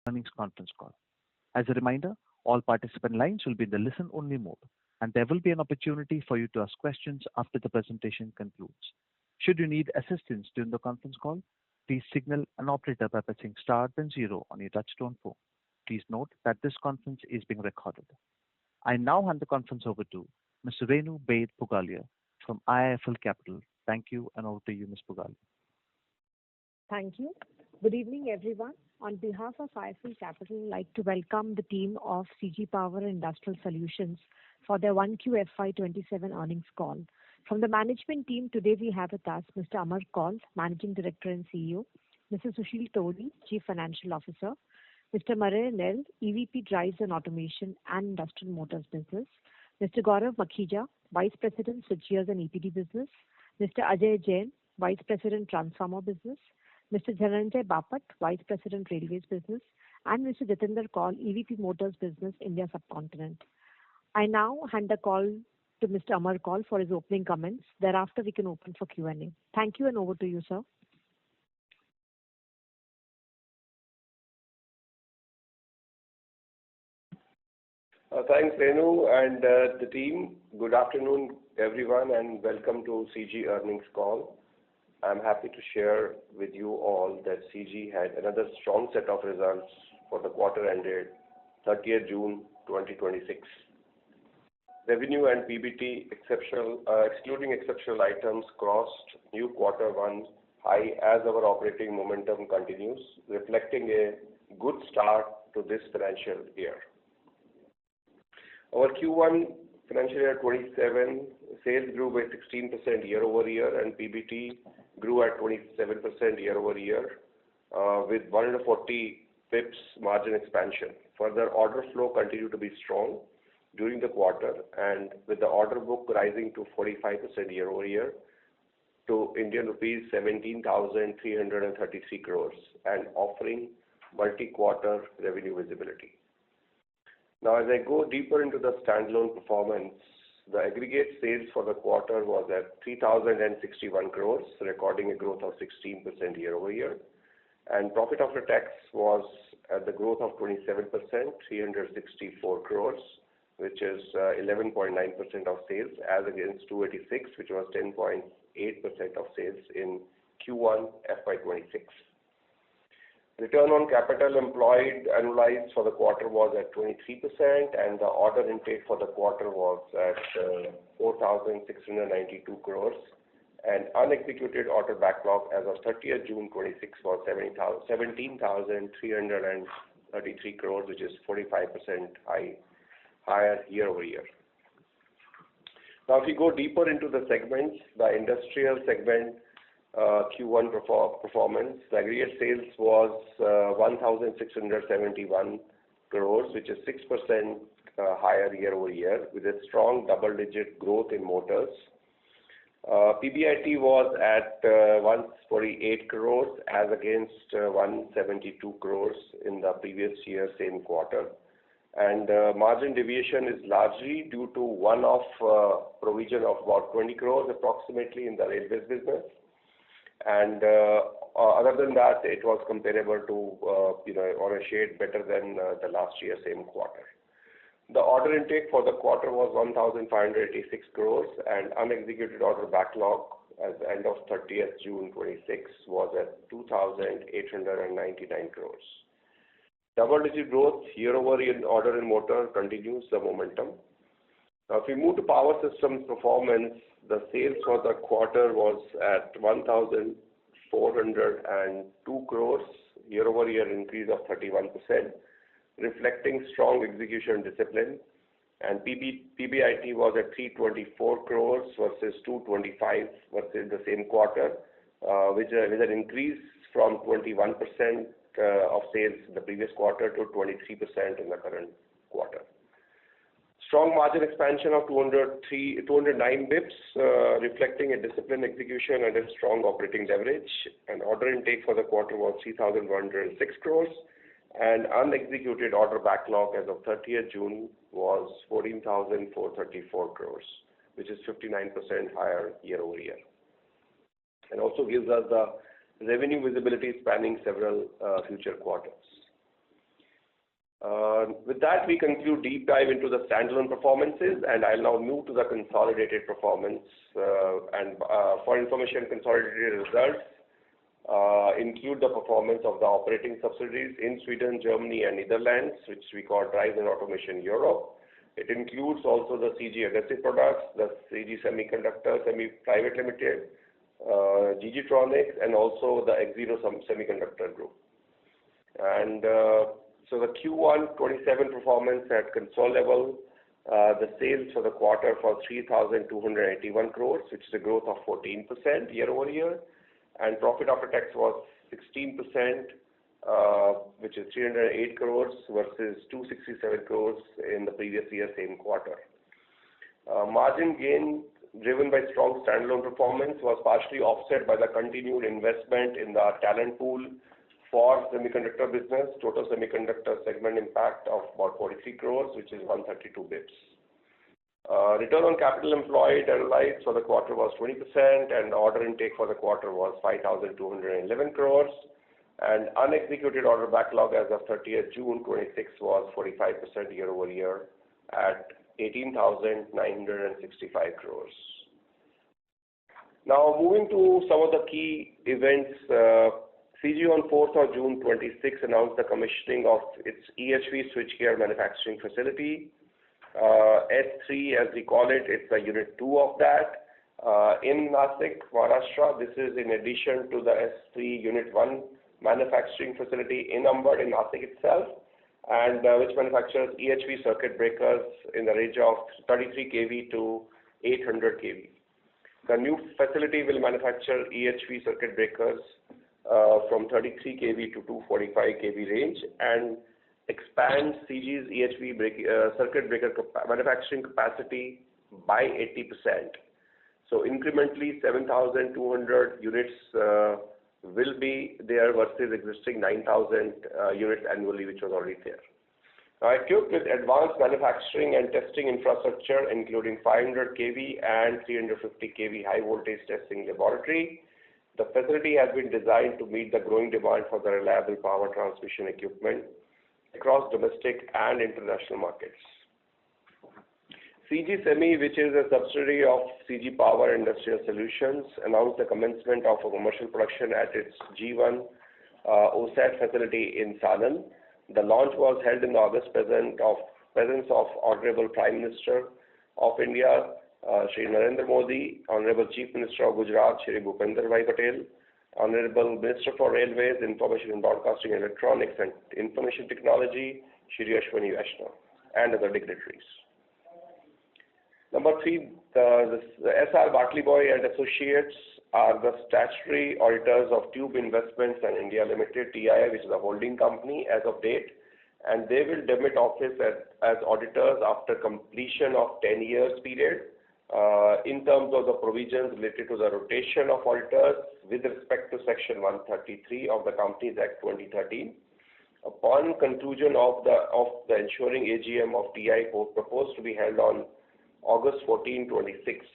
Earnings conference call. As a reminder, all participant lines will be in the listen-only mode, and there will be an opportunity for you to ask questions after the presentation concludes. Should you need assistance during the conference call, please signal an operator by pressing star then zero on your touchtone phone. Please note that this conference is being recorded. I now hand the conference over to Mr. Renu Baid Pugalia from IIFL Capital. Thank you, and over to you, Ms. Pugalia. Thank you. Good evening, everyone. On behalf of IIFL Capital, I'd like to welcome the team of CG Power and Industrial Solutions for their 1Q FY27 earnings call. From the management team, today we have with us Mr. Amar Kaul, Managing Director and CEO, Mr. Sushil Todi, Chief Financial Officer, Mr. Marais Nel, EVP Drives and Automation and Industrial Motors Business, Mr. Gaurav Makhija, Vice President Switchgears and EPD Business, Mr. Ajay Jain, Vice President Transformer Business, Mr. Dhananjay Bapat, Vice President Railways Business, and Mr. Jatinder Kaul, EVP Motors Business, India Subcontinent. I now hand the call to Mr. Amar Kaul for his opening comments. Thereafter, we can open for Q&A. Thank you, and over to you, sir. Thanks, Renu and the team. Good afternoon, everyone, and welcome to CG earnings call. I'm happy to share with you all that CG had another strong set of results for the quarter ended 30th June 2026. Revenue and PBT excluding exceptional items crossed new quarter one high as our operating momentum continues, reflecting a good start to this financial year. Our Q1 financial year 27 sales grew by 16% year over year, and PBT grew at 27% year over year with 140 pips margin expansion. Further, order flow continued to be strong during the quarter, and with the order book rising to 45% year over year to Indian rupees 17,333 crores and offering multi-quarter revenue visibility. Now, as I go deeper into the standalone performance, the aggregate sales for the quarter was at 3,061 crores, recording a growth of 16% year over year. And profit after tax was at the growth of 27%, 364 crores, which is 11.9% of sales, as against 286, which was 10.8% of sales in Q1 FY26. Return on capital employed annualized for the quarter was at 23%, and the order intake for the quarter was at 4,692 crores. And unexecuted order backlog as of 30th June 26 was 17,333 crores, which is 45% higher year over year. Now, if we go deeper into the segments, the industrial segment Q1 performance, the aggregate sales was 1,671 crores, which is 6% higher year over year, with a strong double-digit growth in motors. PBIT was at 148 crores as against 172 crores in the previous year, same quarter. And margin deviation is largely due to one-off provision of about 20 crores approximately in the railways business. And other than that, it was comparable to, or a shade better than the last year, same quarter. The order intake for the quarter was 1,586 crores, and unexecuted order backlog at the end of 30th June 26 was at 2,899 crores. Double-digit growth year over year in order in motor continues the momentum. Now, if we move to power systems performance, the sales for the quarter was at 1,402 crores, year over year increase of 31%, reflecting strong execution discipline. And PBIT was at 324 crores versus 225 versus the same quarter, with an increase from 21% of sales in the previous quarter to 23% in the current quarter. Strong margin expansion of 209 bips, reflecting a disciplined execution and a strong operating leverage. And order intake for the quarter was 3,106 crores, and unexecuted order backlog as of 30th June was 14,434 crores, which is 59% higher year over year. And also gives us the revenue visibility spanning several future quarters. With that, we conclude deep dive into the standalone performances, and I'll now move to the consolidated performance. For information, consolidated results include the performance of the operating subsidiaries in Sweden, Germany, and Netherlands, which we call Drives and Automation Europe. It includes also the CG Adhesive Products, the CG Semiconductor Semi Private Limited, GG Tronics, and also the Axiro Semiconductor Group. And so the Q1 27 performance at console level, the sales for the quarter for 3,281 crores, which is a growth of 14% year over year, and profit after tax was 16%, which is 308 crores versus 267 crores in the previous year same quarter. Margin gain driven by strong standalone performance was partially offset by the continued investment in the talent pool for semiconductor business. Total semiconductor segment impact of about 43 crores, which is 132 bips. Return on capital employed analyzed for the quarter was 20%, and order intake for the quarter was 5,211 crores, and unexecuted order backlog as of 30th June 26 was 45% year over year at 18,965 crores. Now moving to some of the key events. CG on 4th of June 26 announced the commissioning of its EHV switchgear manufacturing facility. S3, as we call it, it's the unit 2 of that in Nashik, Maharashtra. This is in addition to the S3 unit 1 manufacturing facility in Ambad in Nashik itself, and which manufactures EHV circuit breakers in the range of 33 kV to 800 kV. The new facility will manufacture EHV circuit breakers from 33 kV to 245 kV range and expand CG's EHV circuit breaker manufacturing capacity by 80%. So incrementally 7,200 units will be there versus existing 9,000 units annually, which was already there. Now, equipped with advanced manufacturing and testing infrastructure, including 500 kV and 350 kV high voltage testing laboratory, the facility has been designed to meet the growing demand for the reliable power transmission equipment across domestic and international markets. CG Semi, which is a subsidiary of CG Power Industrial Solutions, announced the commencement of a commercial production at its G1 OSAT facility in Sanand. The launch was held in the august presence of Honorable Prime Minister of India, Shri Narendra Modi, Honorable Chief Minister of Gujarat, Shri Bhupender Bhai Patel, Honorable Minister for Railways, Information and Broadcasting, Electronics and Information Technology, Shri Ashwini Vaishnaw, and other dignitaries. Number 3, the SR Bartley Boy and Associates are the statutory auditors of Tube Investments and India Limited, TII, which is a holding company as of date, and they will demit office as auditors after completion of 10 years period. In terms of the provisions related to the rotation of auditors with respect to Section 133 of the Companies Act 2013, upon conclusion of the ensuing AGM of TI proposed to be held on August 14, 26.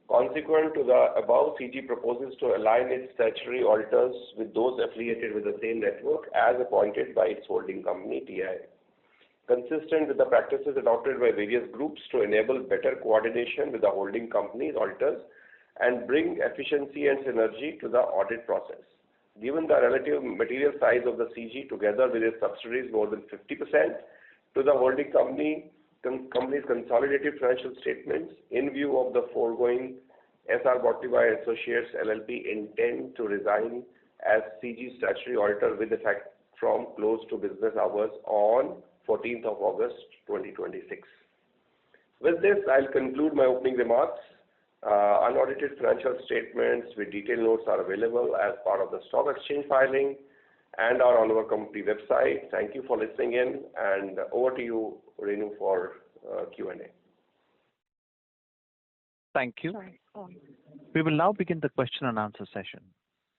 Consequent to the above, CG proposes to align its statutory auditors with those affiliated with the same network as appointed by its holding company, TI. Consistent with the practices adopted by various groups to enable better coordination with the holding company's auditors and bring efficiency and synergy to the audit process. Given the relative material size of the CG together with its subsidiaries more than 50% to the holding company's consolidated financial statements, in view of the foregoing, SR Bartley Boy Associates LLP intend to resign as CG statutory auditor with effect from close to business hours on 14th of August 2026. With this, I'll conclude my opening remarks. Unaudited financial statements with detailed notes are available as part of the stock exchange filing and are on our company website. Thank you for listening in, and over to you, Renu, for Q&A. Thank you. We will now begin the question and answer session.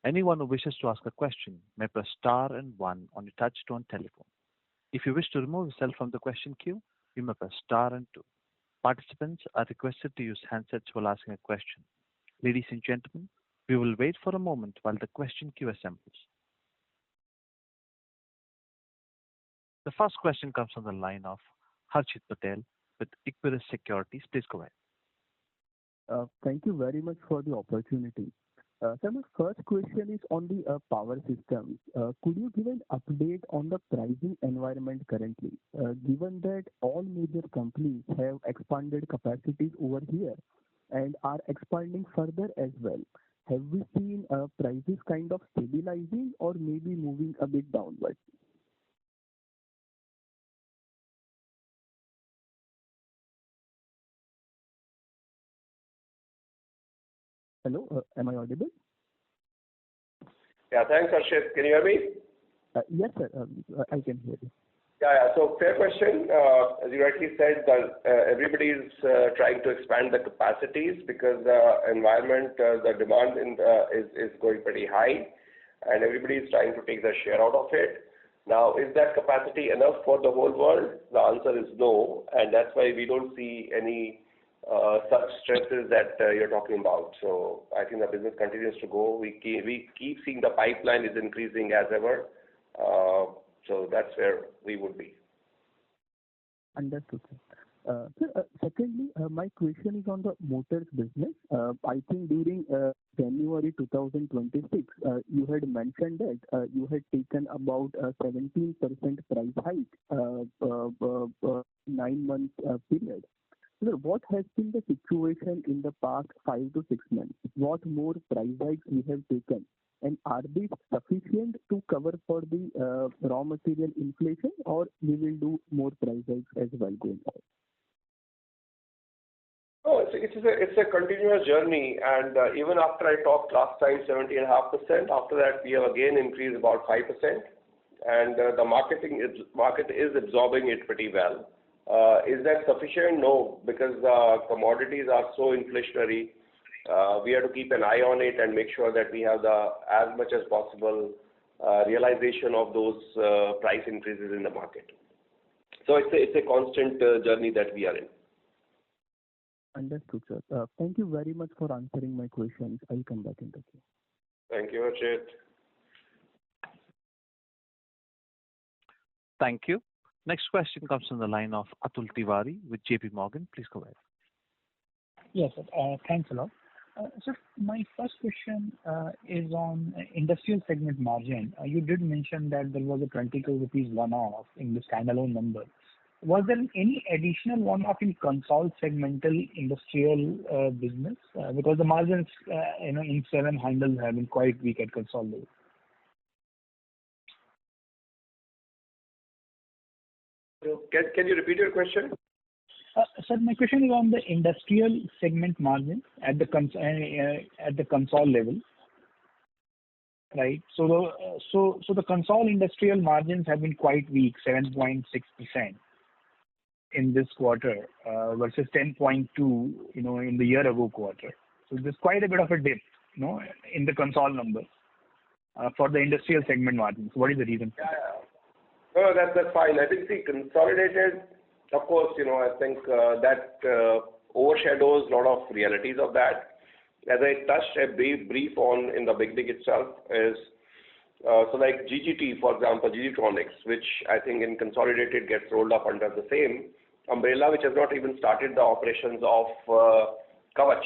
Anyone who wishes to ask a question may press star and 1 on your touch-tone telephone. If you wish to remove yourself from the question queue, you may press star and 2. Participants are requested to use handsets while asking a question. Ladies and gentlemen, we will wait for a moment while the question queue assembles. The first question comes from the line of Harshit Patel with Equirus Securities. Please go ahead. Thank you very much for the opportunity. Sir, my first question is on the power systems. Could you give an update on the pricing environment currently? Given that all major companies have expanded capacities over here and are expanding further as well, have we seen prices kind of stabilizing or maybe moving a bit downward? Hello, am I audible? Yeah, thanks, Harshit. Can you hear me? Yes, sir. I can hear you. Yeah. So fair question. As you rightly said, that everybody is trying to expand the capacities because the environment, the demand is going pretty high, and everybody is trying to take their share out of it. Now, is that capacity enough for the whole world? The answer is no, and that's why we don't see any such stresses that you're talking about. So I think the business continues to go. We keep seeing the pipeline is increasing as ever. So that's where we would be. Understood, sir. Sir, secondly, my question is on the motors business. I think during January 2026, you had mentioned that you had taken about a 17% price hike 9 months period. Sir, what has been the situation in the past 5 to 6 months? What more price hikes we have taken? And are these sufficient to cover for the raw material inflation, or we will do more price hikes as well going forward? Oh, it's a continuous journey, and even after I talked last time 70.5%, after that we have again increased about 5%, and the market is absorbing it pretty well. Is that sufficient? No, because commodities are so inflationary. We have to keep an eye on it and make sure that we have as much as possible realization of those price increases in the market. So it's a constant journey that we are in. Understood, sir. Thank you very much for answering my questions. I'll come back in the queue. Thank you, Harshit. Thank you. Next question comes from the line of Atul Tiwari with JP Morgan. Please go ahead. Yes, sir. Thanks a lot. Sir, my first question is on industrial segment margin. You did mention that there was a 20 crore rupees one-off in the standalone number. Was there any additional one-off in Concall segmental industrial business? Because the margins, in seven handles have been quite weak at Concall level. Can you repeat your question? Sir, my question is on the industrial segment margin at the Concall level, right? So the Concall industrial margins have been quite weak, 7.6% in this quarter versus 10.2%, in the year ago quarter. So there's quite a bit of a dip, in the Concall numbers for the industrial segment margins. What is the reason? Yeah. No, that's fine. I think the consolidated, of course, I think that overshadows a lot of realities of that. As I touched a brief on in the beginning itself is, so like GGT, for example, GG Tronics, which I think in consolidated gets rolled up under the same umbrella, which has not even started the operations of Kavach,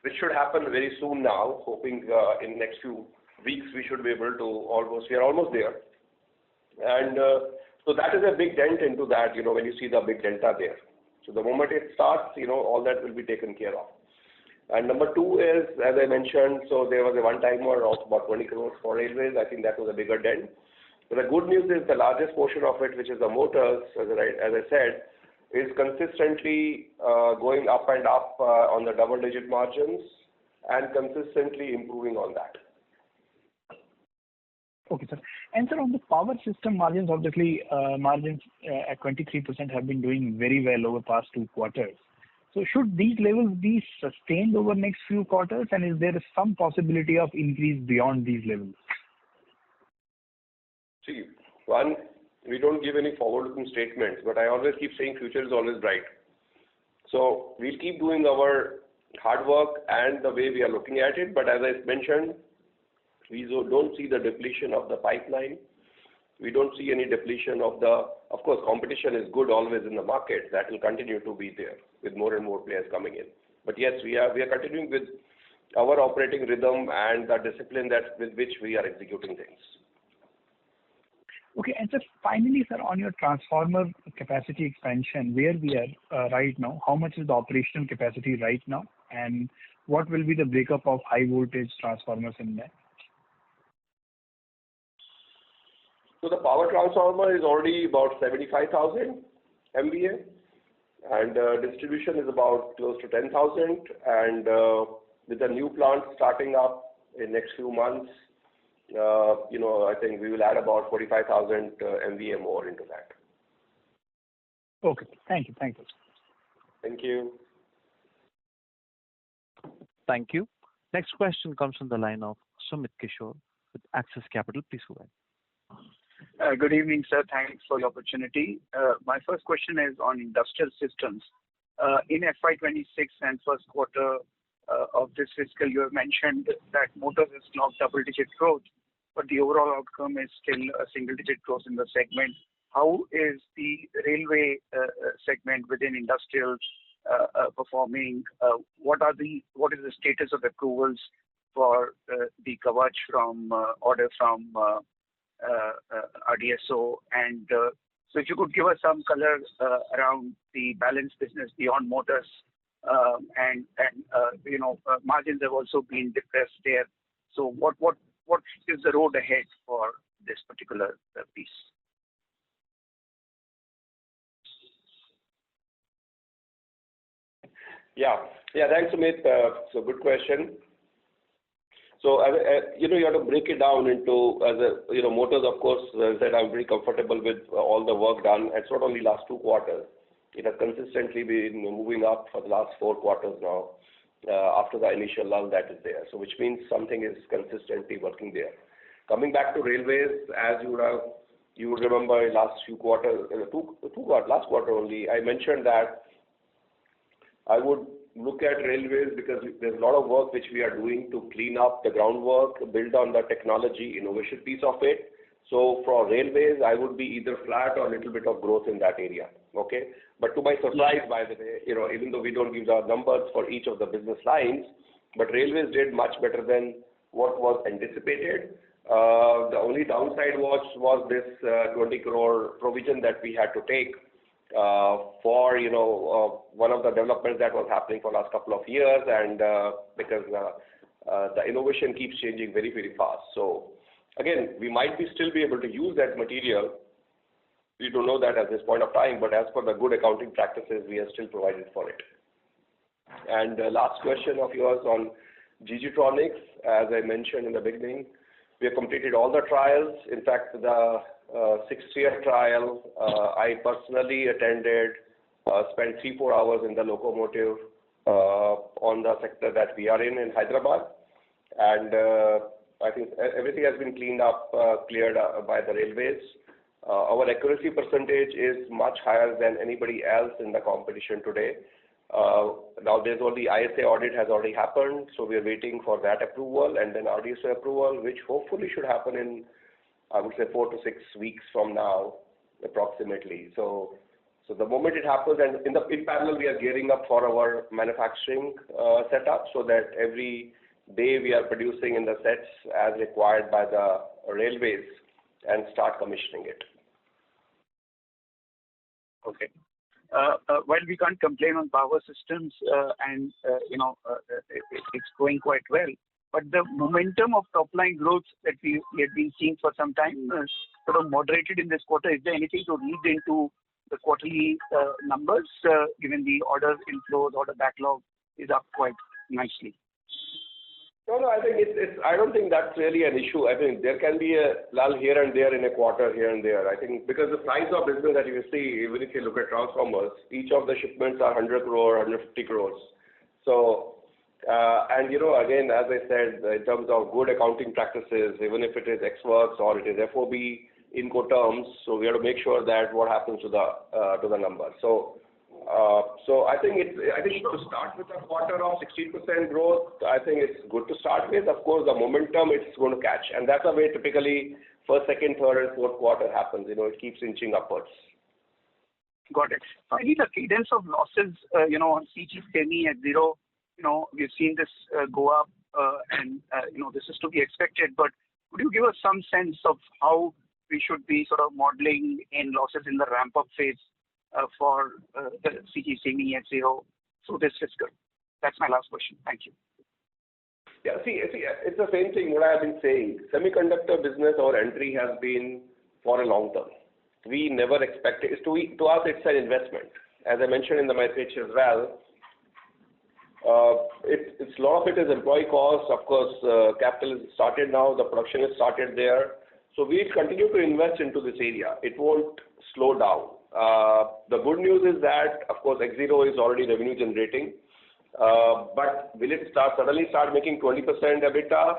which should happen very soon now, hoping in next few weeks we should be able to we are almost there. And so that is a big dent into that, when you see the big delta there. So the moment it starts, all that will be taken care of. And number two is, as I mentioned, so there was a one-timer of about 20 crores for railways. I think that was a bigger dent. But the good news is the largest portion of it, which is the motors, as I said, is consistently going up and up on the double-digit margins and consistently improving on that. Okay, sir. And sir, on the power system margins, obviously margins at 23% have been doing very well over past 2 quarters. So should these levels be sustained over next few quarters, and is there some possibility of increase beyond these levels? See, one, we don't give any forward-looking statements, but I always keep saying future is always bright. So we'll keep doing our hard work and the way we are looking at it, but as I mentioned, we don't see the depletion of the pipeline. we don't see any depletion of the. Of course, competition is good always in the market. That will continue to be there with more and more players coming in. But yes, we are continuing with our operating rhythm and the discipline with which we are executing things. Okay. And just finally, sir, on your transformer capacity expansion, where we are right now, how much is the operational capacity right now, and what will be the breakup of high voltage transformers in that? So the power transformer is already about 75,000 MVA, and distribution is about close to 10,000. And with the new plant starting up in next few months, I think we will add about 45,000 MVA more into that. Okay. Thank you. Thank you. Thank you. Next question comes from the line of Sumit Kishore with Axis Capital. Please go ahead. Good evening, sir. Thanks for the opportunity. My first question is on industrial systems. In FY26 and first quarter of this fiscal, you have mentioned that motors has clocked double-digit growth, but the overall outcome is still a single-digit growth in the segment. How is the railway segment within industrials performing? What is the status of approvals for the Kavach order from RDSO? And so if you could give us some color around the balance business beyond motors, and margins have also been depressed there. So what is the road ahead for this particular piece? Yeah. Thanks, Sumit. So good question. So you have to break it down into motors. Of course, as I said, I'm very comfortable with all the work done. It's not only last 2 quarters. It has consistently been moving up for the last 4 quarters now, after the initial lull that is there. So which means something is consistently working there. Coming back to railways, as you would remember in last few quarters, last quarter only, I mentioned that I would look at railways because there's a lot of work which we are doing to clean up the groundwork, build on the technology innovation piece of it. So for railways, I would be either flat or a little bit of growth in that area. Okay. But to my surprise, by the way, even though we don't give the numbers for each of the business lines, but railways did much better than what was anticipated. The only downside was this 20 crore provision that we had to take for one of the developments that was happening for last couple of years, and because the innovation keeps changing very, very fast. So again, we might still be able to use that material. We don't know that at this point of time, but as per the good accounting practices, we are still provided for it. And last question of yours on GG Tronics, as I mentioned in the beginning, we have completed all the trials. In fact, the 6-year trial, I personally attended, spent 3-4 hours in the locomotive on the sector that we are in Hyderabad. And I think everything has been cleared by the railways. Our accuracy percentage is much higher than anybody else in the competition today. Now there's only ISA audit has already happened, so we are waiting for that approval and then RDSO approval, which hopefully should happen in, I would say, 4 to 6 weeks from now, approximately. So the moment it happens, and in parallel, we are gearing up for our manufacturing setup, so that every day we are producing in the sets as required by the railways and start commissioning it. Okay. While we can't complain on power systems, and it's going quite well, but the momentum of top line growth that we had been seeing for some time sort of moderated in this quarter. Is there anything to read into the quarterly numbers, given the order inflows, order backlog is up quite nicely? No, I think I don't think that's really an issue. I think there can be a lull here and there in a quarter here and there. I think because the size of business that you see, even if you look at transformers, each of the shipments are 100 crore, 150 crores. So, and again, as I said, in terms of good accounting practices, even if it is ex-works or it is FOB Incoterms, so we have to make sure that what happens to the number. So I think to start with a quarter of 16% growth, I think it's good to start with. Of course, the momentum it's going to catch, and that's the way typically first, second, third, and fourth quarter happens. It keeps inching upwards. Got it. Finally, the cadence of losses, on CG Semi at zero, we've seen this go up, and this is to be expected. But could you give us some sense of how we should be sort of modeling in losses in the ramp-up phase for the CG Semi at zero through this fiscal? That's my last question. Thank you. Yeah, see, it's the same thing what I have been saying. Semiconductor business, our entry has been for a long term. We never expected. To us, it's an investment. As I mentioned in my pitch as well, it's a lot of it is employee costs. Of course, capital is started now. The production is started there. So we continue to invest into this area. It won't slow down. The good news is that, of course, X0 is already revenue generating. But will it suddenly start making 20% EBITDA?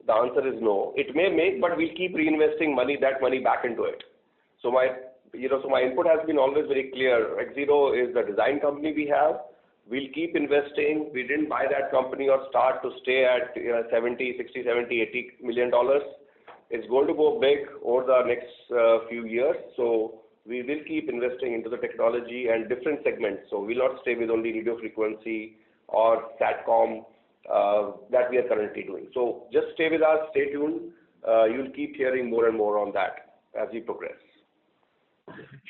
The answer is no. It may make, but we'll keep reinvesting that money back into it. So my input has been always very clear. X0 is the design company we have. We'll keep investing. We didn't buy that company or start to stay at $60, $70, $80 million. It's going to go big over the next few years. So we will keep investing into the technology and different segments. So we'll not stay with only radio frequency or SATCOM that we are currently doing. So just stay with us, stay tuned. You'll keep hearing more and more on that as we progress.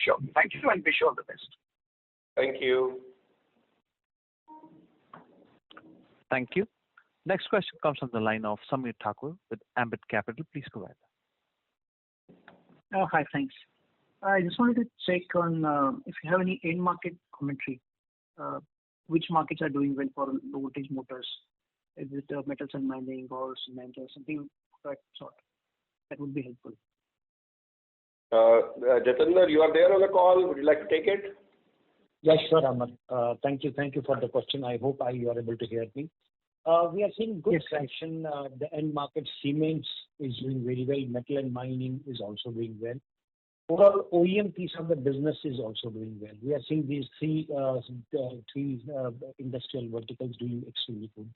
Sure. Thank you and wish you all the best. Thank you. Thank you. Next question comes from the line of Samir Thakur with Ambit Capital. Please go ahead. Hi, thanks. I just wanted to check on if you have any end market commentary. Which markets are doing well for low voltage motors? Is it metals and mining or cement or something of that sort? That would be helpful. Jatinder, you are there on the call. Would you like to take it? Yes, sure, Amar. Thank you for the question. I hope you are able to hear me. We are seeing good traction. The end market cement is doing very well. Metal and mining is also doing well. Overall, OEM piece of the business is also doing well. We are seeing these three industrial verticals doing extremely good.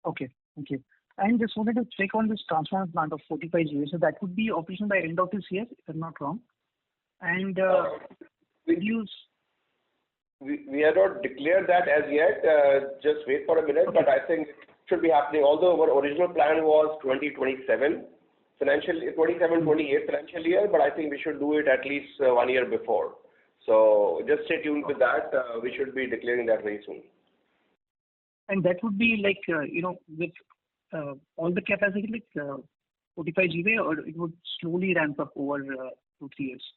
Okay, thank you. And just wanted to check on this transformer plant of 45 GVA. So that would be operational by end of this year, if I'm not wrong. And we have not declared that as yet. Just wait for a minute, but I think it should be happening. Although our original plan was 2027 financial 27-28 financial year, but I think we should do it at least 1 year before. So just stay tuned with that. We should be declaring that very soon. And that would be like with all the capacity like 45 GVA, or it would slowly ramp up over 2-3 years.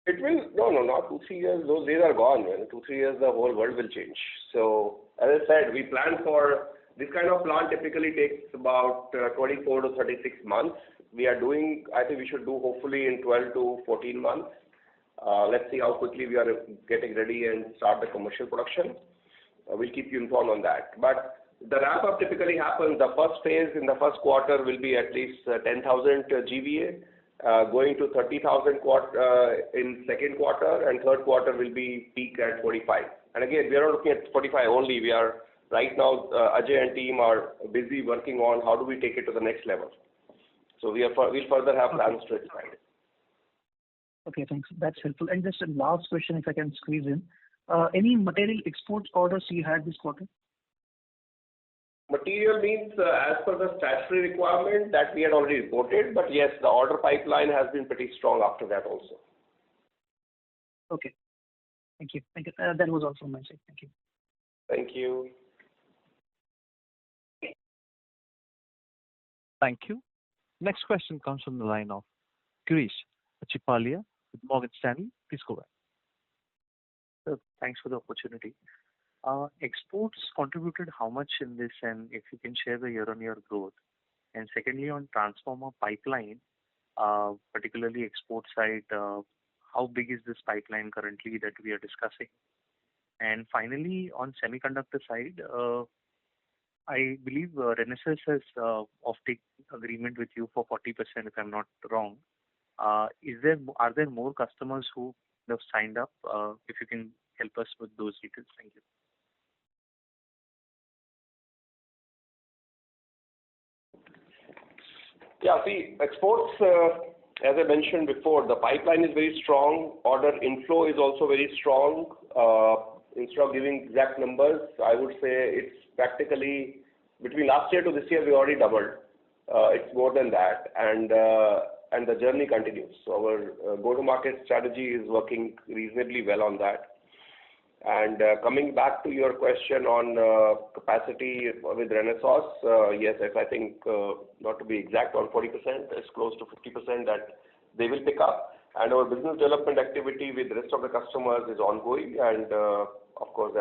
It will not 2-3 years. Those days are gone. Man. 2-3 years, the whole world will change. So as I said, we plan for this kind of plant. Typically takes about 24 to 36 months. We are doing. I think we should do hopefully in 12 to 14 months. Let's see how quickly we are getting ready and start the commercial production. We'll keep you informed on that. But the ramp up typically happens. The first phase in the first quarter will be at least 10,000 GVA, going to 30,000 in second quarter, and third quarter will be peak at 45. And again, we are not looking at 45 only. We are right now. Ajay and team are busy working on how do we take it to the next level. So we'll further have plans to expand it. Okay, thanks. That's helpful. And just a last question, if I can squeeze in. Any material export orders you had this quarter? Material means as per the statutory requirement that we had already reported, but yes, the order pipeline has been pretty strong after that also. Okay. Thank you. Thank you. That was all from my side. Thank you. Thank you. Thank you. Next question comes from the line of Girish Achhipalia with Morgan Stanley. Please go ahead. Sir, thanks for the opportunity. Exports contributed how much in this, and if you can share the year-on-year growth? And secondly, on transformer pipeline, particularly export side, how big is this pipeline currently that we are discussing? And finally, on semiconductor side, I believe Renesas has offtake agreement with you for 40%, if I'm not wrong. Are there more customers who have signed up? If you can help us with those details. Thank you. Yeah, see, exports, as I mentioned before, the pipeline is very strong. Order inflow is also very strong. Instead of giving exact numbers, I would say it's practically between last year to this year, we already doubled. It's more than that, and the journey continues. So our go-to-market strategy is working reasonably well on that. And coming back to your question on capacity with Renaissance, yes, I think, not to be exact on 40%, it's close to 50% that they will pick up. And our business development activity with the rest of the customers is ongoing. And of course,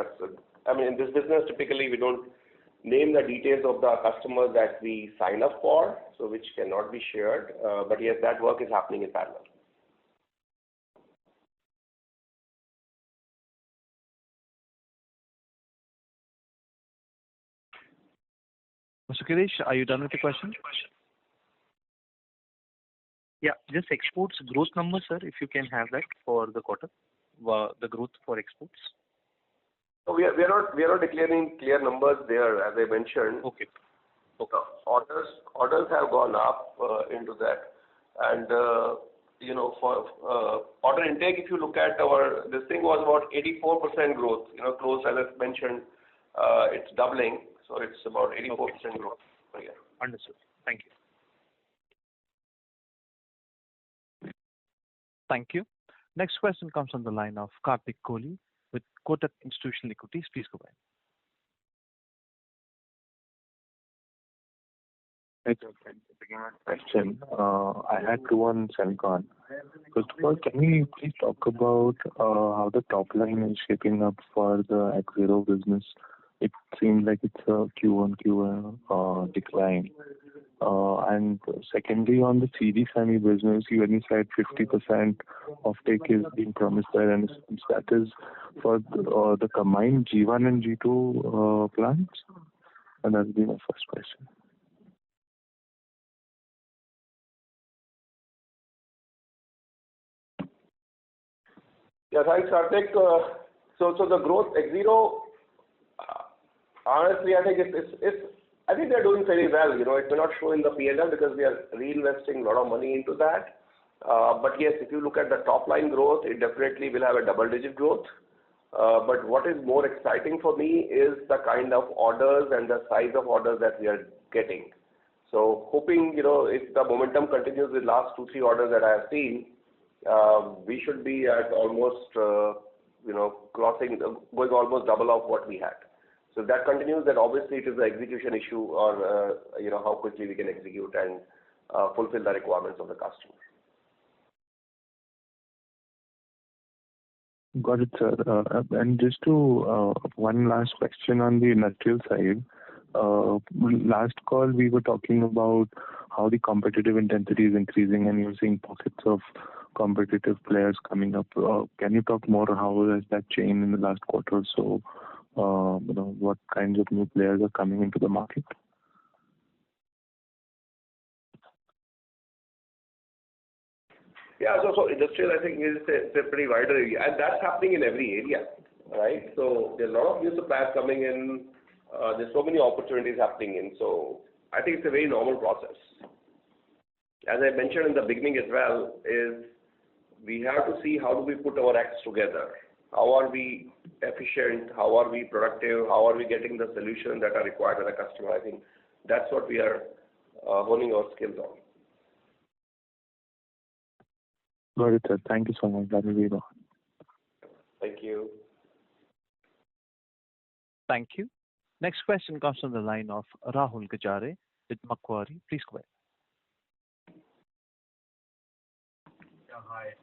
I mean, in this business, typically we don't name the details of the customers that we sign up for, so which cannot be shared. But yes, that work is happening in parallel. Mr. Girish, are you done with the question? Yeah, just exports growth number, sir, if you can have that for the quarter, the growth for exports. So we are not declaring clear numbers there, as I mentioned. Okay. Orders have gone up into that, and for order intake, if you look at this thing was about 84% growth. Close, as I mentioned, it's doubling, so it's about 84% growth per year. Understood. Thank you. Thank you. Next question comes from the line of Karthik Kohli with Kotak Institutional Equities. Please go ahead. Thank you for taking my question. I had two on Semicon. First of all, can we please talk about how the top line is shaping up for the Axiro business? It seems like it's a Q1 decline. And secondly, on the CD Semi business, you said 50% of take is being promised there, and that is for the combined G1 and G2 plants? And that would be my first question. Yeah, thanks, Karthik. So the growth, Axiro, honestly, I think they're doing very well. It may not show in the P&L because we are reinvesting a lot of money into that. But yes, if you look at the top line growth, it definitely will have a double-digit growth. But what is more exciting for me is the kind of orders and the size of orders that we are getting. So hoping, if the momentum continues with last 2-3 orders that I have seen, we should be at almost, going almost double of what we had. So if that continues, then obviously it is an execution issue, or how quickly we can execute and fulfill the requirements of the customer. Got it, sir. And just to one last question on the industrial side. Last call we were talking about how the competitive intensity is increasing and you're seeing pockets of competitive players coming up. Can you talk more how has that changed in the last quarter or so? What kinds of new players are coming into the market? Yeah, so industrial, I think, is a pretty wider area, and that's happening in every area, right? So there's a lot of new suppliers coming in. There's so many opportunities happening in. So I think it's a very normal process. As I mentioned in the beginning as well, is we have to see how do we put our acts together. How are we efficient? How are we productive? How are we getting the solutions that are required by the customer? I think that's what we are honing our skills on. Got it, sir. Thank you so much. That will be all. Thank you. Thank you. Next question comes from the line of Rahul Gajare with Macquarie. Please go ahead. Yeah, hi.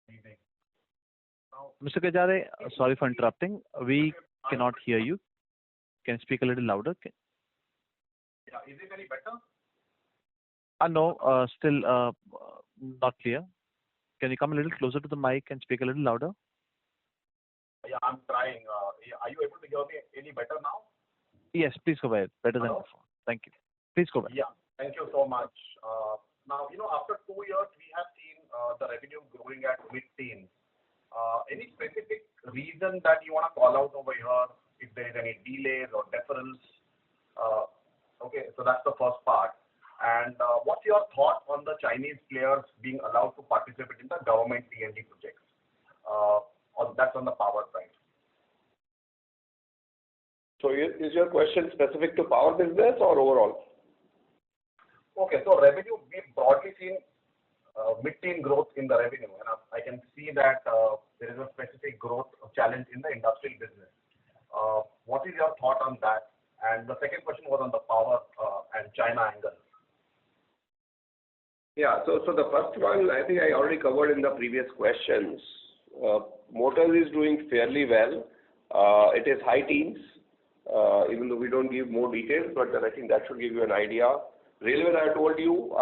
Good evening. Mr. Gajare, sorry for interrupting. We cannot hear you. Can you speak a little louder? Yeah, is it any better? No, still not clear. Can you come a little closer to the mic and speak a little louder? Yeah, I'm trying. Are you able to hear me any better now? Yes, please go ahead. Better than before. Thank you. Please go ahead. Yeah, thank you so much. Now, after 2 years, we have seen the revenue growing at mid-teens. Any specific reason that you want to call out over here, if there is any delays or deferrals? Okay, so that's the first part. your thought on the Chinese players being allowed to participate in the government T&D projects? That's on the power side. So is your question specific to power business or overall? Okay, so revenue, we've broadly seen mid-teen growth in the revenue, and I can see that there is a specific growth challenge in the industrial business. What is your thought on that? And the second question was on the power and China angle. Yeah, so the first one, I think I already covered in the previous questions. Motors is doing fairly well. It is high teens, even though we don't give more details, but I think that should give you an idea. Railway, I told you,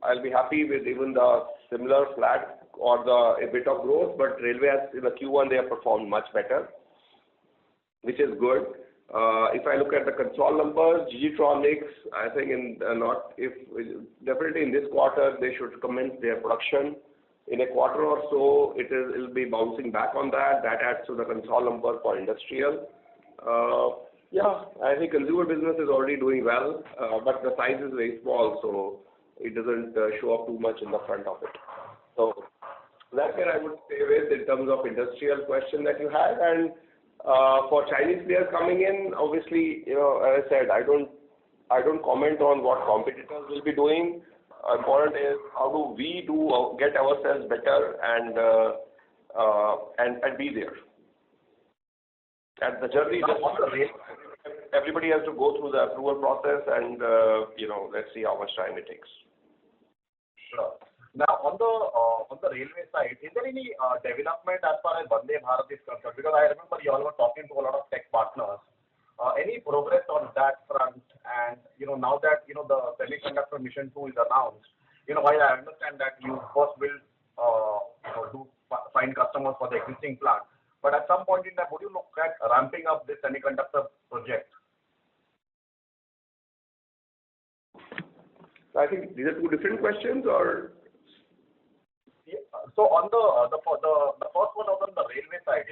I'll be happy with even the similar flat or a bit of growth, but railway has, in the Q1 they have performed much better, which is good. If I look at the Concall numbers, G-Tronics, I think definitely in this quarter they should commence their production. In a quarter or so, it'll be bouncing back on that. That adds to the Concall number for industrial. Yeah, I think consumer business is already doing well, but the size is very small, so it doesn't show up too much in the front of it. So that's what I would say with in terms of industrial question that you had. And for Chinese players coming in, obviously, as I said, I don't comment on what competitors will be doing. Important is how do we get ourselves better and be there. And the journey everybody has to go through the approval process, and let's see how much time it takes. Sure. Now on the railway side, is there any development as far as Vande Bharat is concerned? Because I remember you all were talking to a lot of tech partners. Any progress on that front? And now that the semiconductor mission 2 is announced, while I understand that you first will find customers for the existing plant, but at some point in time, would you look at ramping up this semiconductor project? I think these are two different questions, or? Yeah. So on the first one was on the railway side,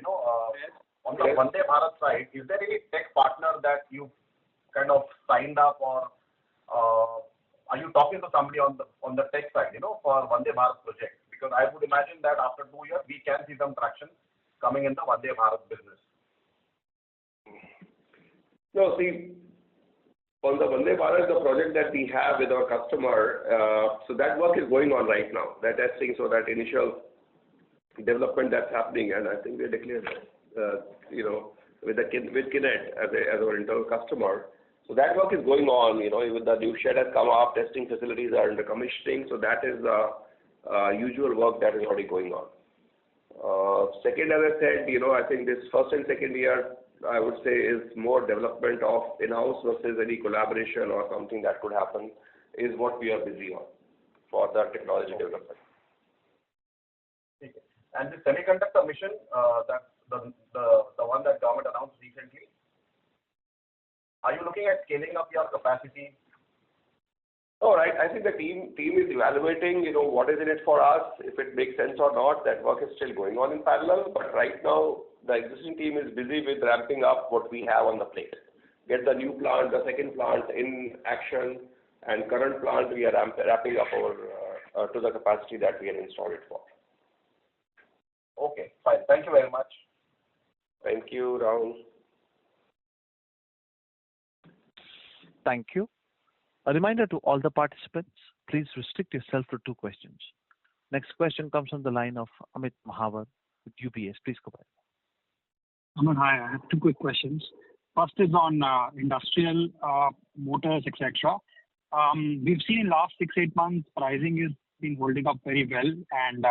on the Vande Bharat side, is there any tech partner that you kind of signed up, or are you talking to somebody on the tech side, for Vande Bharat project? Because I would imagine that after 2 years, we can see some traction coming in the Vande Bharat business. No, see, on the Vande Bharat, the project that we have with our customer, so that work is going on right now. That testing, so that initial development that's happening, and I think we declared with Kinet as our internal customer. So that work is going on. Even the new shed has come up, testing facilities are under commissioning. So that is the usual work that is already going on. Second, as I said, I think this first and second year, I would say, is more development of in-house versus any collaboration or something that could happen, is what we are busy on for the technology development. Okay. And the semiconductor mission, that the one that government announced recently, are you looking at scaling up your capacity? All right. I think the team is evaluating, what is in it for us, if it makes sense or not. That work is still going on in parallel. But right now, the existing team is busy with ramping up what we have on the plate. Get the new plant, the second plant in action, and current plant we are wrapping up to the capacity that we had installed it for. Okay, fine. Thank you very much. Thank you, Rahul. Thank you. A reminder to all the participants, please restrict yourself to 2 questions. Next question comes from the line of Amit Mahawar with UBS. Please go ahead. Aman, hi. I have 2 quick questions. First is on industrial motors, etc. We've seen in last 6-8 months, pricing has been holding up very well, and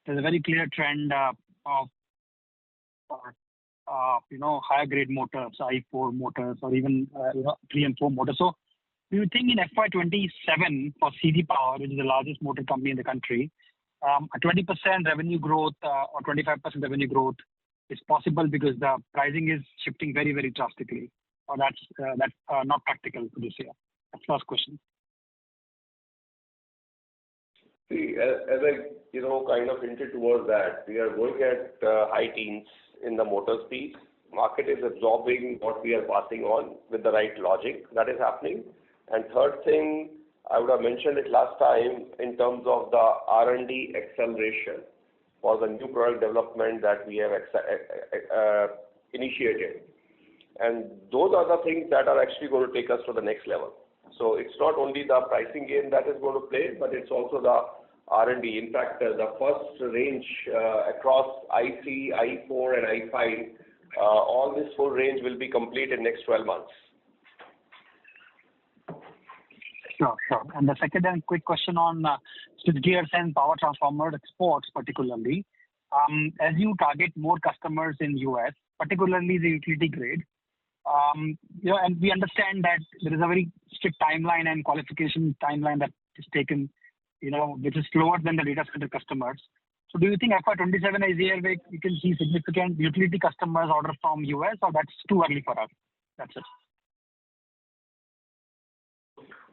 there's a very clear trend of higher grade motors, I4 motors, or even 3 and 4 motors. So do you think in FY27 for CG Power, which is the largest motor company in the country, a 20% revenue growth or 25% revenue growth is possible because the pricing is shifting very, very drastically, or that's not practical for this year? That's the first question. See, as I kind of hinted towards that, we are going at high teens in the motors piece. Market is absorbing what we are passing on with the right logic that is happening. And third thing, I would have mentioned it last time in terms of the R&D acceleration for the new product development that we have initiated. And those are the things that are actually going to take us to the next level. So it's not only the pricing game that is going to play, but it's also the R&D. In fact, the first range across IC, I4 and I5, all this full range will be complete in next 12 months. Sure, sure. And the second and quick question on switchgears and power transformer exports particularly. As you target more customers in US, particularly the utility grade, and we understand that there is a very strict timeline and qualification timeline that is taken, which is slower than the data center customers. So do you think FY27 is the year where you can see significant utility customers order from US, or that's too early for us? That's it.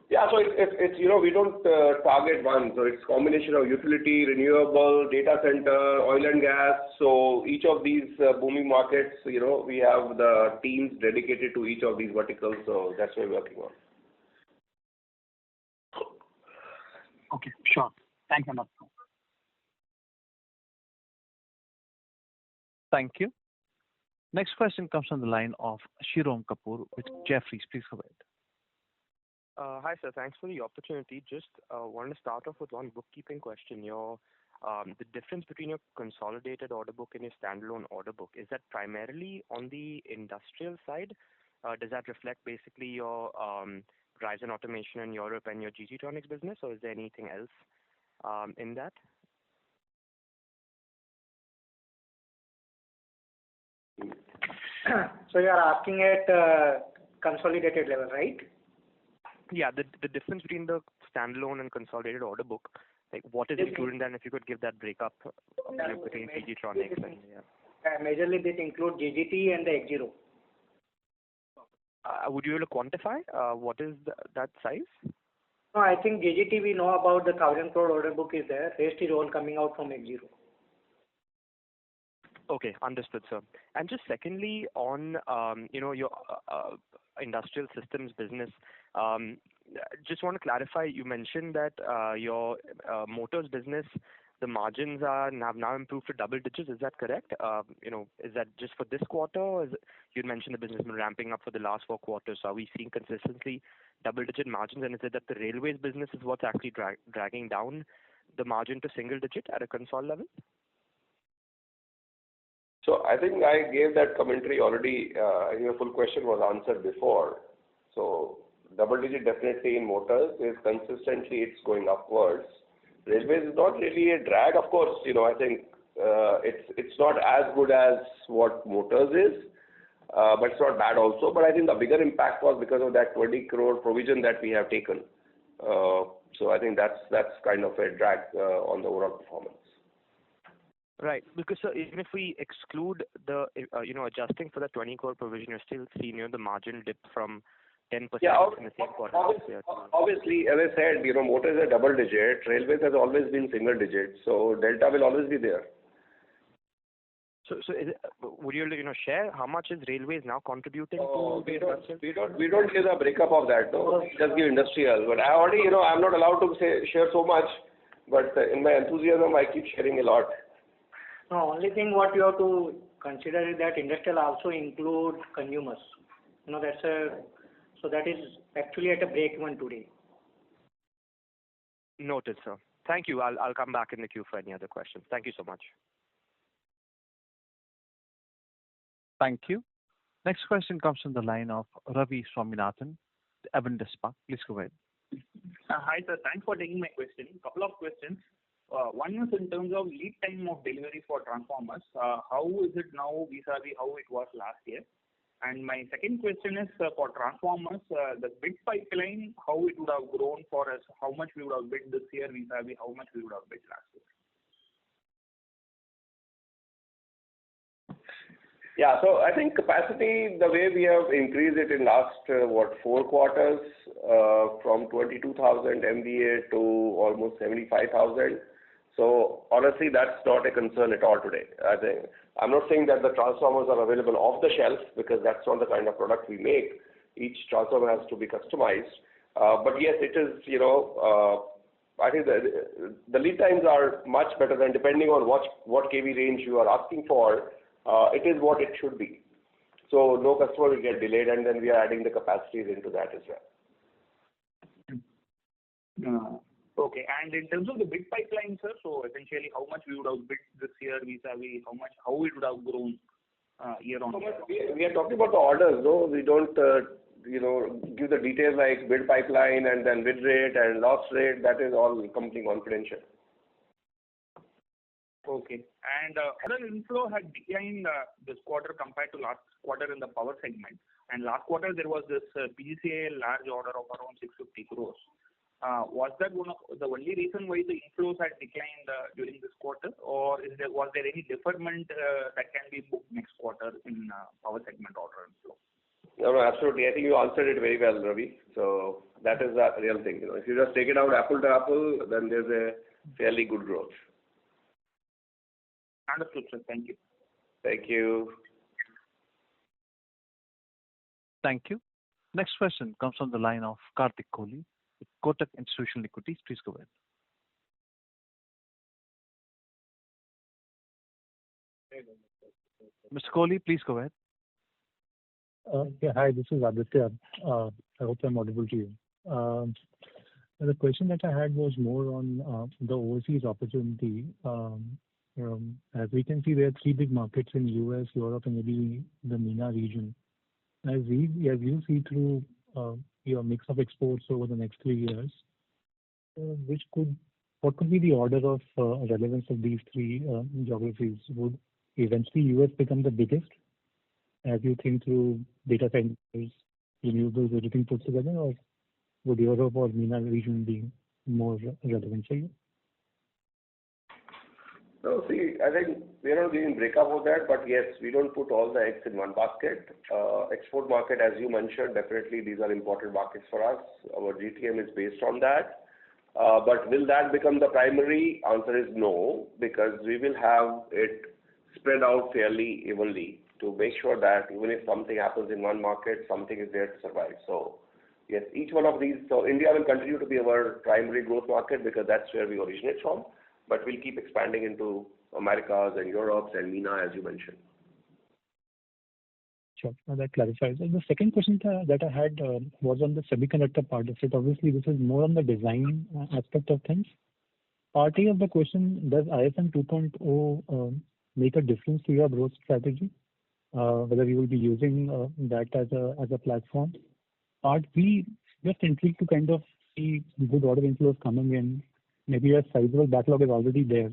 Yeah, so it's we don't target one. So it's combination of utility, renewable, data center, oil and gas. So each of these booming markets, we have the teams dedicated to each of these verticals. So that's what we're working on. Okay, sure. Thanks a lot. Thank you. Next question comes from the line of Shirom Kapoor with Jefferies. Please go ahead. Hi, sir. Thanks for the opportunity. Just want to start off with one bookkeeping question. The difference between your consolidated order book and your standalone order book, is that primarily on the industrial side? Does that reflect basically your Horizon Automation in Europe and your GG Tronics business, or is there anything else in that? So you are asking at consolidated level, right? Yeah, the difference between the standalone and consolidated order book, like what is included in that, and if you could give that breakup between GG Tronics and majorly this include GGT and the X0. Would you be able to quantify what is that size? No, I think GGT we know about the 1,000 crore order book is there. Rest is all coming out from X0. Okay, understood, sir. And just secondly, on your industrial systems business, just want to clarify. You mentioned that your motors business, the margins have now improved to double digits. Is that correct? Is that just for this quarter? Or you mentioned the business has been ramping up for the last 4 quarters. So are we seeing consistently double-digit margins? And is it that the railways business is what's actually dragging down the margin to single digit at a console level? So I think I gave that commentary already. I think the full question was answered before. So double digit definitely in motors is consistently it's going upwards. Railways is not really a drag. Of course, I think it's not as good as what motors is, but it's not bad also. But I think the bigger impact was because of that 20 crore provision that we have taken. So I think that's kind of a drag on the overall performance. Right, because even if we exclude the, adjusting for the 20 crore provision, you're still seeing the margin dip from 10% in the same quarter. Obviously, as I said, motors are double digit. Railways has always been single digit. So delta will always be there. So would you share how much is railways now contributing to we don't give the breakup of that. No, just give industrial. But I already, I'm not allowed to share so much. But in my enthusiasm, I keep sharing a lot. No, only thing what you have to consider is that industrial also include consumers. So that is actually at a break even today. Noted, sir. Thank you. I'll come back in the queue for any other questions. Thank you so much. Thank you. Next question comes from the line of Ravi Swaminathan, Avendus Spark. Please go ahead. Hi, sir. Thanks for taking my question. Couple of questions. One is in terms of lead time of delivery for transformers. How is it now vis-a-vis how it was last year? And my second question is for transformers, the bid pipeline, how it would have grown for us, how much we would have bid this year vis-a-vis how much we would have bid last year. Yeah, so I think capacity, the way we have increased it in last, 4 quarters, from 22,000 MVA to almost 75,000. So honestly, that's not a concern at all today. I think I'm not saying that the transformers are available off the shelf because that's not the kind of product we make. Each transformer has to be customized. But yes, it is, I think the lead times are much better than depending on what kV range you are asking for, it is what it should be. So no customer will get delayed, and then we are adding the capacities into that as well. Okay. And in terms of the bid pipeline, sir, so essentially how much we would have bid this year vis-a-vis how it would have grown year on year? We are talking about the orders, though. We don't, give the details like bid pipeline and then bid rate and loss rate. That is all completely confidential. Okay. And order inflow had declined this quarter compared to last quarter in the power segment. And last quarter there was this PGCIL large order of around 650 crores. Was that one of the only reason why the inflows had declined during this quarter, or was there any deferment that can be booked next quarter in power segment order inflow? No, absolutely. I think you answered it very well, Ravi. So that is the real thing. If you just take it out apple to apple, then there's a fairly good growth. Understood, sir. Thank you. Thank you. Thank you. Next question comes from the line of Karthik Kohli with Kotak Institutional Equities. Please go ahead. Mr. Kohli, please go ahead. Yeah, hi, this is Aditya. I hope I'm audible to you. The question that I had was more on the overseas opportunity. As we can see, there are three big markets in US, Europe, and maybe the MENA region. As you see through your mix of exports over the next 3 years, what could be the order of relevance of these three geographies? Would eventually US become the biggest as you think through data centers, renewables, everything put together, or would Europe or MENA region be more relevant for you? So see, I think we are not giving breakup of that, but yes, we don't put all the eggs in one basket. Export market, as you mentioned, definitely these are important markets for us. Our GTM is based on that. But will that become the primary? Answer is no, because we will have it spread out fairly evenly to make sure that even if something happens in one market, something is there to survive. So yes, each one of these. So India will continue to be our primary growth market because that's where we originate from. But we'll keep expanding into Americas and Europe and MENA, as you mentioned. Sure. That clarifies. And the second question that I had was on the semiconductor part of it. Obviously, this is more on the design aspect of things. Part A of the question, does ISM 2.0 make a difference to your growth strategy? Whether you will be using that as a platform. Part B, just intrigued to kind of see good order inflows coming in. Maybe a sizable backlog is already there.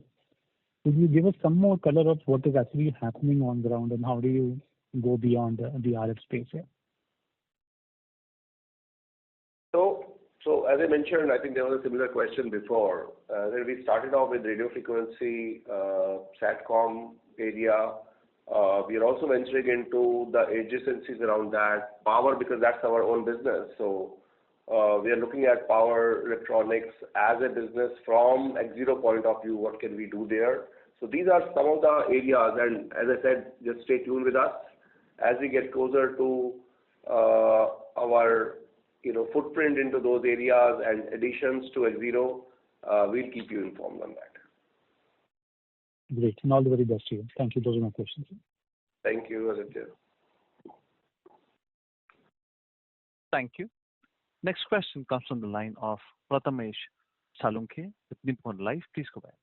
Could you give us some more color of what is actually happening on ground and how do you go beyond the RF space here? So as I mentioned, I think there was a similar question before. When we started off with radio frequency, SATCOM area, we are also venturing into the adjacencies around that. Power, because that's our own business. So we are looking at power electronics as a business from X0 point of view. What can we do there? So these are some of the areas, and as I said, just stay tuned with us. As we get closer to our footprint into those areas and additions to X0, we'll keep you informed on that. Great. And all the very best to you. Thank you. Those are my questions. Thank you, Aditya. Thank you. Next question comes from the line of Prathamesh Salunke with Nippon Life. Please go ahead.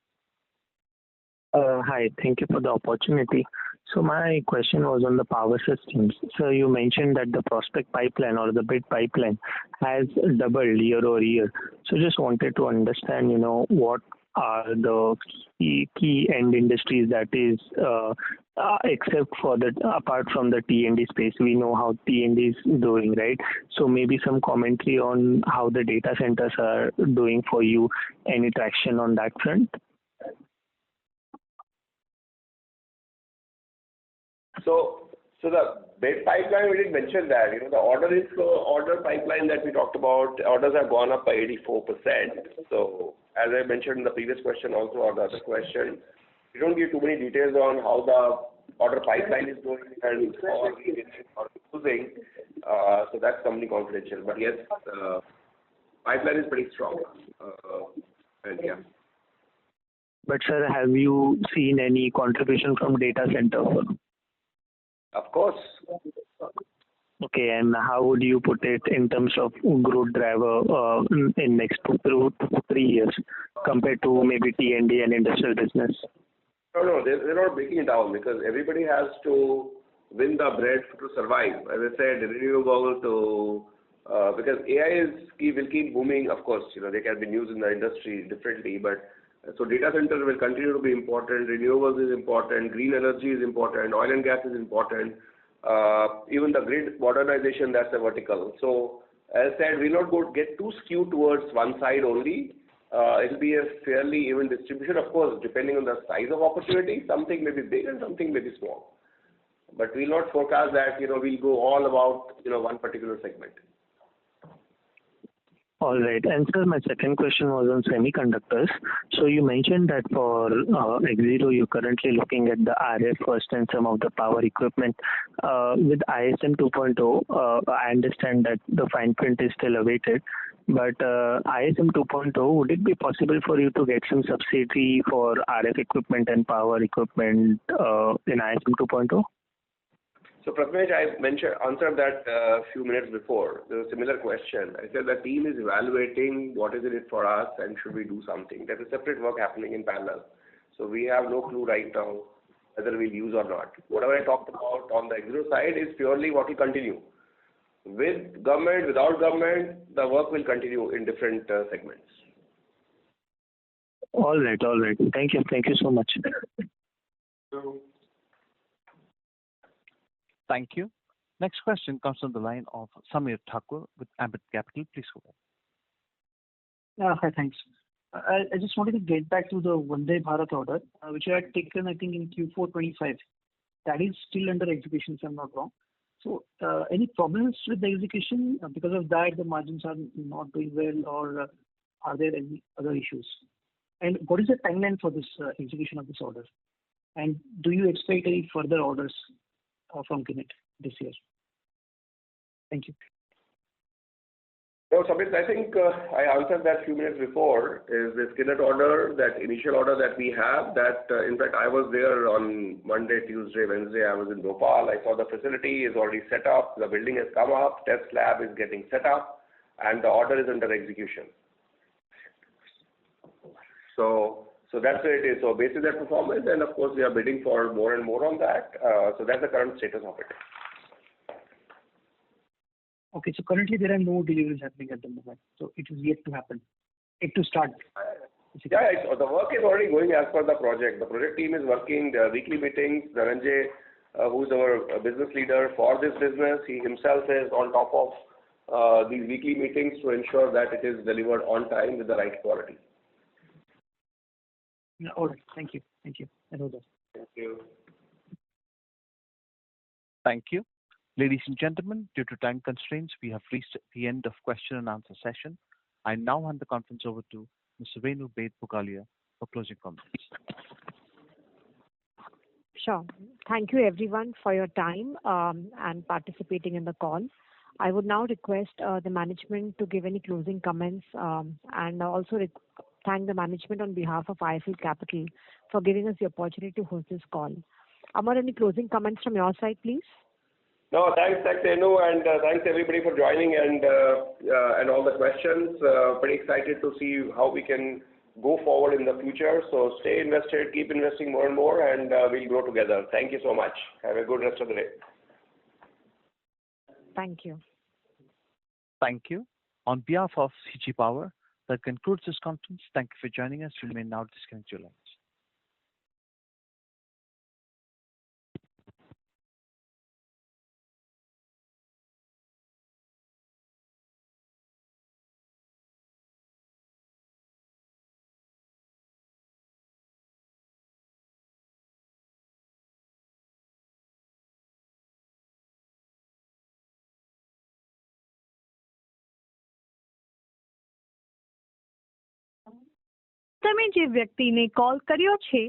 Hi, thank you for the opportunity. So my question was on the power systems. So you mentioned that the prospect pipeline or the bid pipeline has doubled year over year. So just wanted to understand, what are the key end industries that is, except for apart from the T&D space, we know how T&D is doing, right? So maybe some commentary on how the data centers are doing for you, any traction on that front? So the bid pipeline, we didn't mention that. The order pipeline that we talked about, orders have gone up by 84%. So as I mentioned in the previous question also, or the other question, we don't give too many details on how the order pipeline is going and how we are using. So that's company confidential. But yes, pipeline is pretty strong. And yeah. But sir, have you seen any contribution from data center? Of course. Okay, and how would you put it in terms of growth driver in next 2 to 3 years compared to maybe T&D and industrial business? No, they're not breaking it down because everybody has to win the bread to survive. As I said, renewable to because AI will keep booming. Of course, they can be used in the industry differently, but so data center will continue to be important. Renewables is important. Green energy is important. Oil and gas is important. Even the grid modernization, that's a vertical. So as I said, we'll not get too skewed towards one side only. It'll be a fairly even distribution, of course, depending on the size of opportunity. Something may be big and something may be small. But we'll not forecast that, we'll go all about, one particular segment. All right. And sir, my second question was on semiconductors. So you mentioned that for X0, you're currently looking at the RF first and some of the power equipment. With ISM 2.0, I understand that the fine print is still awaited. But ISM 2.0, would it be possible for you to get some subsidy for RF equipment and power equipment in ISM 2.0? So Prathamesh, I answered that a few minutes before. There was a similar question. I said the team is evaluating what is in it for us and should we do something. There's a separate work happening in parallel. So we have no clue right now whether we'll use or not. Whatever I talked about on the X0 side is purely what will continue. With government, without government, the work will continue in different segments. All right. Thank you so much. Thank you. Next question comes from the line of Samir Thakur with Ambit Capital. Please go ahead. Hi, thanks. I just wanted to get back to the Vande Bharat order, which I had taken, I think, in Q4 25. That is still under execution, if I'm not wrong. So, any problems with the execution? Because of that, the margins are not doing well, or are there any other issues? And what is the timeline for this execution of this order? And do you expect any further orders from Kinet this year? Thank you. No, Samir, I think I answered that a few minutes before. Is this Kinet order, that initial order that we have, that in fact I was there on Monday, Tuesday, Wednesday, I was in Bhopal. I saw the facility is already set up, the building has come up, test lab is getting set up, and the order is under execution. So that's where it is. So based on that performance, and of course we are bidding for more and more on that. So that's the current status of it. Okay, so currently there are no deliveries happening at the moment. So it is yet to happen, yet to start. Yeah, the work is already going as per the project. The project team is working, there are weekly meetings. Dhananjay, who's our business leader for this business, he himself is on top of these weekly meetings to ensure that it is delivered on time with the right quality. All right. Thank you. I know that. Thank you. Thank you. Ladies and gentlemen, due to time constraints, we have reached the end of question and answer session. I now hand the conference over to Mr. Venu Baid Pugalia for closing comments. Sure. Thank you everyone for your time and participating in the call. I would now request the management to give any closing comments and also thank the management on behalf of IIFL Capital for giving us the opportunity to host this call. Amar, any closing comments from your side, please? No, thanks, Enu, and thanks everybody for joining and all the questions. Pretty excited to see how we can go forward in the future. So stay invested, keep investing more and more, and we'll grow together. Thank you so much. Have a good rest of the day. Thank you. Thank you. On behalf of CG Power, that concludes this conference. Thank you for joining us. You may now disconnect your lines. તમે જે વ્યક્તિને call કર્યો છે